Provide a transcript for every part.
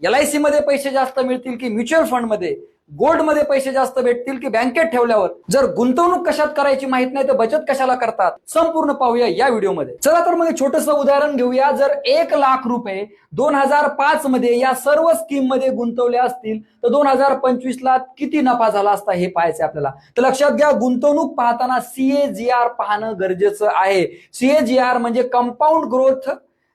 LIC मध्ये पैसे जास्त मिळतील की म्युच्युअल फंड मध्ये, गोल्ड मध्ये पैसे जास्त भेटतील की बँकेत ठेवल्यावर? जर गुंतवणूक कशात करायची माहित नाही तर बचत कशाला करतात? संपूर्ण पाहूया या व्हिडिओमध्ये. चला तर मग छोटस उदाहरण घेऊया. जर 1,00,000 रुपये 2005 मध्ये या सर्व स्कीम मध्ये गुंतवले असतील तर 2025 ला किती नफा झाला असता हे पाहायचं आपल्याला. तर लक्षात घ्या, गुंतवणूक पाहताना CAGR पाहणं गरजेचं आहे. CAGR म्हणजे कंपाऊंड ग्रोथ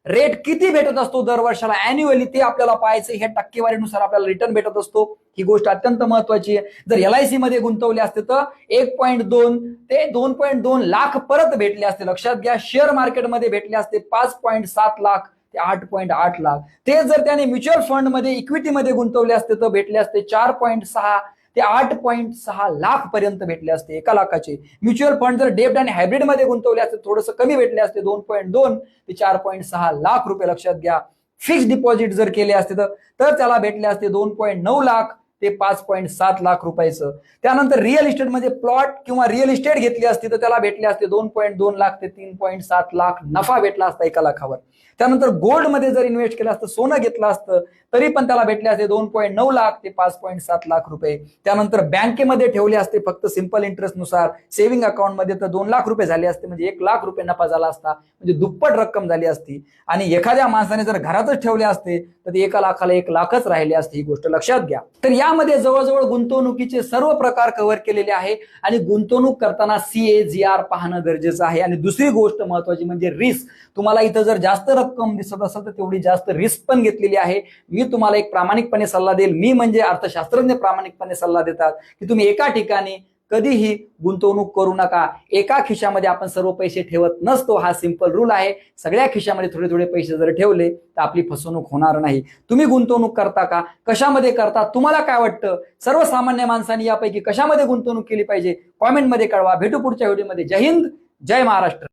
रेट किती भेटत असतो दर वर्षाला, अॅन्युअली, ते आपल्याला पाहायचं. हे टक्केवारीनुसार आपल्याला रिटर्न भेटत असतो. ही गोष्ट अत्यंत महत्वाची आहे. जर LIC मध्ये गुंतवले असते तर 1.2 ते 2.2 लाख परत भेटले असते. लक्षात घ्या, शेअर मार्केटमध्ये भेटले असते 5.7 लाख ते 8.8 लाख. ते जर त्याने म्युच्युअल फंड मध्ये, इक्विटीमध्ये गुंतवले असते तर भेटले असते 4.6 ते 8.6 लाख पर्यंत भेटले असते 1 लाखाचे. म्युच्युअल फंड जर डेब्ट आणि हायब्रिड मध्ये गुंतवले असते थोडंसं कमी भेटले असते, 2.2 ते 4.6 लाख रुपये. लक्षात घ्या, फिक्स्ड डिपॉझिट जर केले असते तर त्याला भेटले असते 2.9 लाख ते 5.7 लाख रुपयाचं. त्यानंतर रिअल इस्टेटमध्ये प्लॉट किंवा रिअल इस्टेट घेतली असती तर त्याला भेटले असते 2.2 लाख ते 3.7 लाख नफा भेटला असता 1 लाखावर. त्यानंतर गोल्ड मध्ये जर इन्व्हेस्ट केलं असतं, सोनं घेतलं असतं, तरी पण त्याला भेटले असते 2.9 लाख ते 5.7 लाख रुपये. त्यानंतर बँकेमध्ये ठेवले असते फक्त सिंपल इंटरेस्ट नुसार सेव्हिंग अकाउंट मध्ये तर 2 लाख रुपये झाले असते, म्हणजे 1 लाख रुपये नफा झाला असता, म्हणजे दुप्पट रक्कम झाली असती. आणि एखाद्या माणसाने जर घरातच ठेवले असते तर 1 लाखाला 1 लाखच राहिले असते. ही गोष्ट लक्षात घ्या. तर यामध्ये जवळजवळ गुंतवणुकीचे सर्व प्रकार कव्हर केलेले आहे आणि गुंतवणूक करताना CAGR पाहणं गरजेचं आहे. आणि दुसरी गोष्ट महत्वाची म्हणजे रिस्क. तुम्हाला इथं जर जास्त रक्कम दिसत असेल तर तेवढी जास्त रिस्क पण घेतलेली आहे. मी तुम्हाला एक प्रामाणिकपणे सल्ला देईल, मी म्हणजे अर्थशास्त्रज्ञ प्रामाणिकपणे सल्ला देतात की तुम्ही एका ठिकाणी कधीही गुंतवणूक करू नका. एका खिशामध्ये आपण सर्व पैसे ठेवत नसतो, हा सिंपल रूल आहे. सगळ्या खिशामध्ये थोडे थोडे पैसे जर ठेवले तर आपली फसवणूक होणार नाही. तुम्ही गुंतवणूक करता का? कशामध्ये करता? तुम्हाला काय वाटतं? सर्वसामान्य माणसांनी यापैकी कशामध्ये गुंतवणूक केली पाहिजे? कॉमेंटमध्ये कळवा. भेटू पुढच्या व्हिडिओमध्ये. जय हिंद, जय महाराष्ट्र.